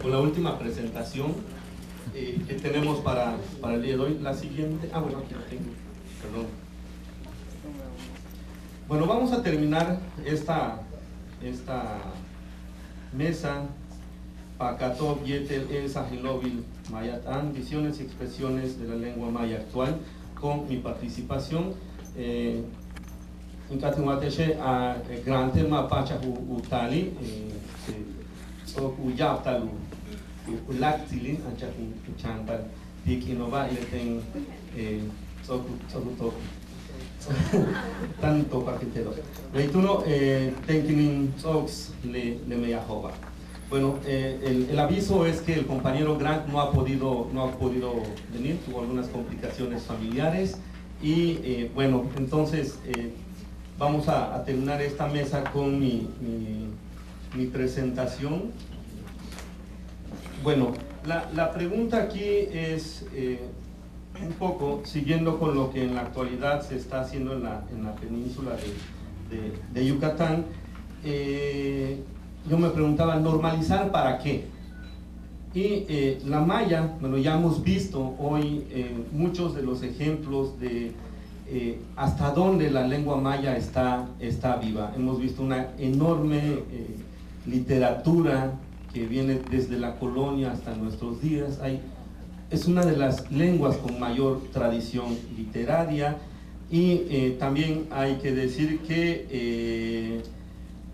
con la última presentación que tenemos para el día de hoy. La siguiente, bueno, aquí la tengo, perdón. Bueno, vamos a terminar esta mesa Pakatov Yetel El Sahelovil Mayatán, visiones y expresiones de la lengua maya actual, con mi participación. En Katimateche a gran tema pacha utali uyaptalu ulactilin ancha chantal pikinova leten soku tanto pakitelo leituno tenkinin sox le meyahova. Bueno, el aviso es que el compañero Grant no ha podido venir, tuvo algunas complicaciones familiares y bueno, entonces vamos a terminar esta mesa con mi presentación. Bueno, la pregunta aquí es un poco siguiendo con lo que en la actualidad se está haciendo en la península de Yucatán. Yo me preguntaba, ¿normalizar para qué? Y la maya, bueno, ya hemos visto hoy muchos de los ejemplos de hasta dónde la lengua maya está viva. Hemos visto una enorme literatura que viene desde la colonia hasta nuestros días. Es una de las lenguas con mayor tradición literaria y también hay que decir que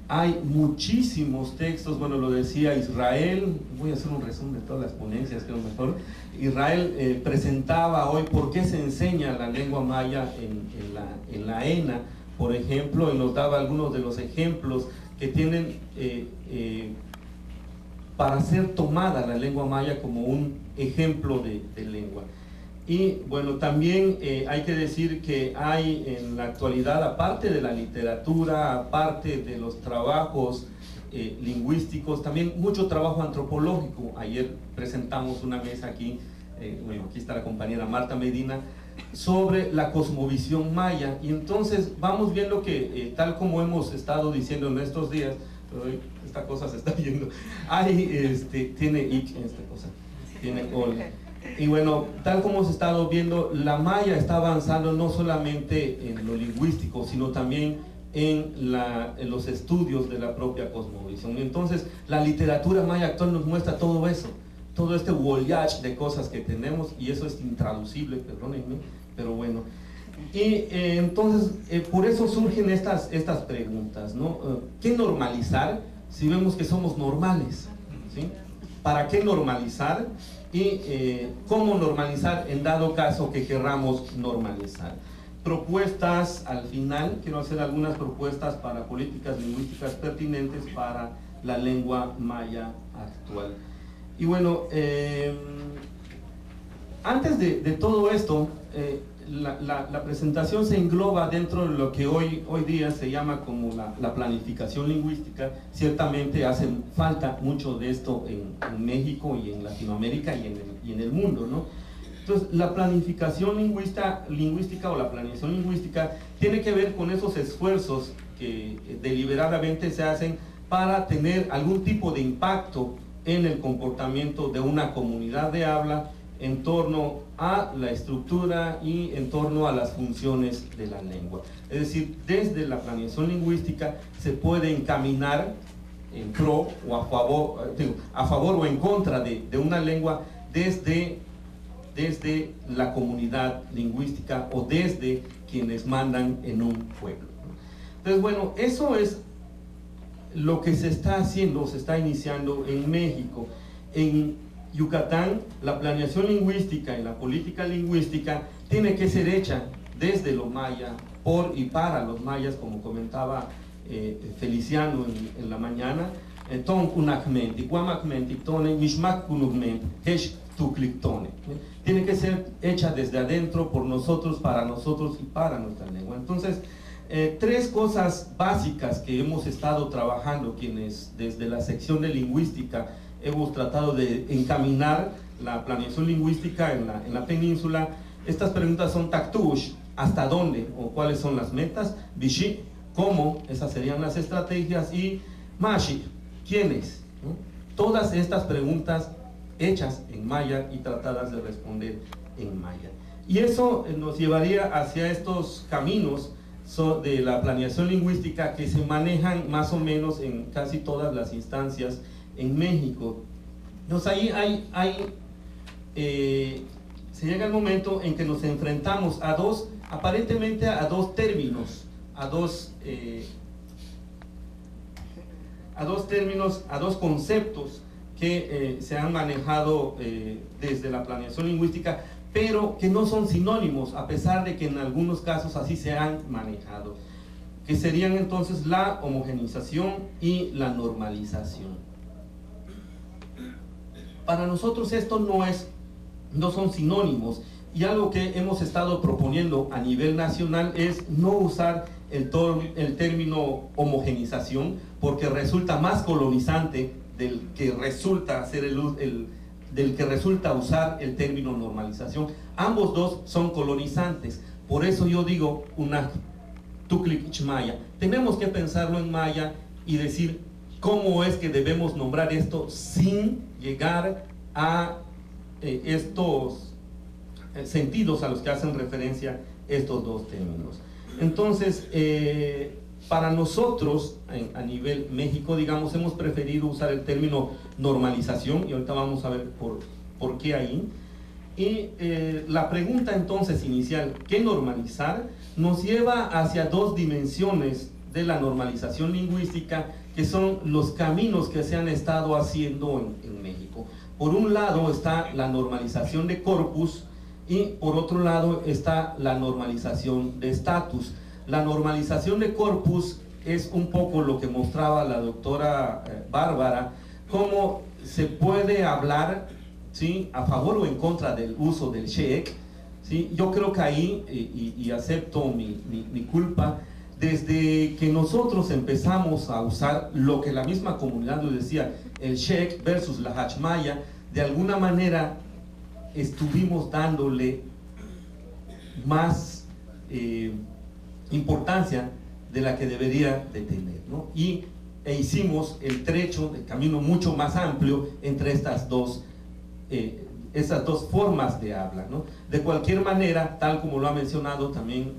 hay muchísimos textos. Bueno, lo decía Israel, voy a hacer un resumen de todas las ponencias, creo mejor. Israel presentaba hoy por qué se enseña la lengua maya en la ENA, por ejemplo, y nos daba algunos de los ejemplos que tienen para ser tomada la lengua maya como un ejemplo de lengua. Y bueno, también hay que decir que hay en la actualidad, aparte de la literatura, aparte de los trabajos lingüísticos, también mucho trabajo antropológico. Ayer presentamos una mesa aquí, bueno, aquí está la compañera Marta Medina, sobre la cosmovisión maya. Y entonces vamos viendo que tal como hemos estado diciendo en estos días, esta cosa se está viendo, tiene ich esta cosa, tiene ol. Y bueno, tal como hemos estado viendo, la maya está avanzando no solamente en lo lingüístico, sino también en los estudios de la propia cosmovisión. Entonces, la literatura maya actual nos muestra todo eso, todo este voyage de cosas que tenemos, y eso es intraducible, perdónenme, pero bueno. Y entonces, por eso surgen estas preguntas, ¿no? ¿Qué normalizar si vemos que somos normales? ¿Sí? ¿Para qué normalizar? Y cómo normalizar en dado caso que querramos normalizar. Propuestas al final, quiero hacer algunas propuestas para políticas lingüísticas pertinentes para la lengua maya actual. Y bueno, antes de todo esto, la presentación se engloba dentro de lo que hoy día se llama como la planificación lingüística. Ciertamente hace falta mucho de esto en México y en Latinoamérica y en el mundo, ¿no? Entonces, la planificación lingüística o la planeación lingüística tiene que ver con esos esfuerzos que deliberadamente se hacen para tener algún tipo de impacto en el comportamiento de una comunidad de habla en torno a la estructura y en torno a las funciones de la lengua. Es decir, desde la planeación lingüística se puede encaminar en pro o a favor o en contra de una lengua desde la comunidad lingüística o desde quienes mandan en un pueblo. Entonces, bueno, eso es lo que se está haciendo, se está iniciando en México. En Yucatán, la planeación lingüística y la política lingüística tiene que ser hecha desde lo maya, por y para los mayas, como comentaba Feliciano en la mañana. Tiene que ser hecha desde adentro, por nosotros, para nosotros y para nuestra lengua. Entonces, tres cosas básicas que hemos estado trabajando quienes desde la sección de lingüística hemos tratado de encaminar la planeación lingüística en la península. Estas preguntas son taktush, ¿hasta dónde o cuáles son las metas? Bishi, ¿cómo? Esas serían las estrategias. Y mashi, ¿quiénes? ¿No? todas estas preguntas hechas en maya y tratadas de responder en maya. Y eso nos llevaría hacia estos caminos de la planeación lingüística que se manejan más o menos en casi todas las instancias en México. Entonces ahí se llega el momento en que nos enfrentamos aparentemente a dos términos, a dos conceptos que se han manejado desde la planeación lingüística, pero que no son sinónimos, a pesar de que en algunos casos así se han manejado, que serían entonces la homogeneización y la normalización. Para nosotros esto no son sinónimos, y algo que hemos estado proponiendo a nivel nacional es no usar el término homogeneización, porque resulta más colonizante del que resulta usar el término normalización. Ambos dos son colonizantes, por eso yo digo una tuklik maya. Tenemos que pensarlo en maya y decir cómo es que debemos nombrar esto sin llegar a estos sentidos a los que hacen referencia estos dos términos. Entonces, para nosotros, a nivel México, digamos, hemos preferido usar el término normalización, y ahorita vamos a ver por qué ahí. Y la pregunta entonces inicial, ¿qué normalizar?, nos lleva hacia dos dimensiones de la normalización lingüística, que son los caminos que se han estado haciendo en México. Por un lado está la normalización de corpus, y por otro lado está la normalización de estatus. La normalización de corpus es un poco lo que mostraba la doctora Bárbara, cómo se puede hablar, ¿sí?, a favor o en contra del uso del SHEC, ¿sí? Yo creo que ahí, y acepto mi culpa, desde que nosotros empezamos a usar lo que la misma comunidad nos decía, el SHEC versus la Hachmaya, de alguna manera estuvimos dándole más importancia de la que debería de tener, ¿no? E hicimos el trecho, el camino mucho más amplio entre esas dos formas de habla, ¿no? De cualquier manera, tal como lo ha mencionado también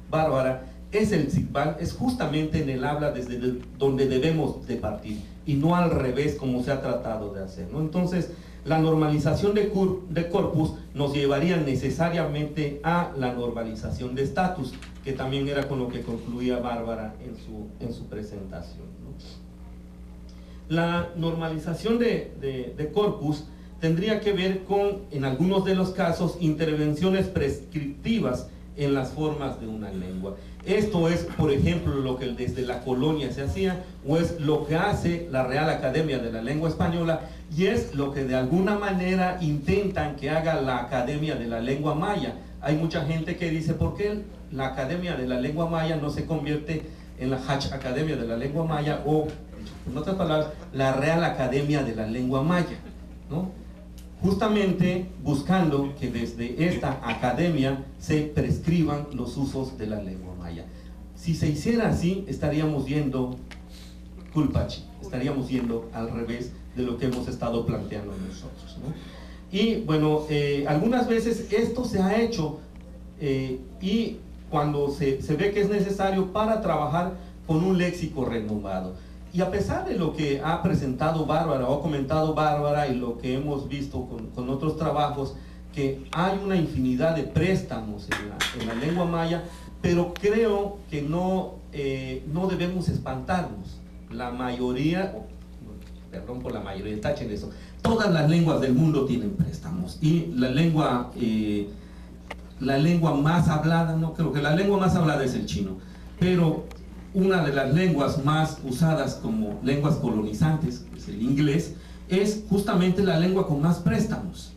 Bárbara, el Tzigban es justamente en el habla desde donde debemos de partir, y no al revés como se ha tratado de hacer, ¿no? Entonces, la normalización de corpus nos llevaría necesariamente a la normalización de estatus, que también era con lo que concluía Bárbara en su presentación, ¿no? La normalización de corpus tendría que ver con, en algunos de los casos, intervenciones prescriptivas en las formas de una lengua. Esto es, por ejemplo, lo que desde la colonia se hacía, o es lo que hace la Real Academia de la Lengua Española, y es lo que de alguna manera intentan que haga la Academia de la Lengua Maya. Hay mucha gente que dice, ¿por qué la Academia de la Lengua Maya no se convierte en la Hach Academia de la Lengua Maya, o, en otras palabras, la Real Academia de la Lengua Maya, ¿no? Justamente buscando que desde esta academia se prescriban los usos de la lengua maya. Si se hiciera así, estaríamos yendo culpachi, estaríamos yendo al revés de lo que hemos estado planteando nosotros, ¿no? Y bueno, algunas veces esto se ha hecho y cuando se ve que es necesario para trabajar con un léxico renovado. Y a pesar de lo que ha presentado Bárbara o ha comentado Bárbara, y lo que hemos visto con otros trabajos, que hay una infinidad de préstamos en la lengua maya, pero creo que no debemos espantarnos. La mayoría, perdón por la mayoría, tachen eso, todas las lenguas del mundo tienen préstamos, y la lengua más hablada, no creo que la lengua más hablada es el chino, pero una de las lenguas más usadas como lenguas colonizantes, que es el inglés, es justamente la lengua con más préstamos.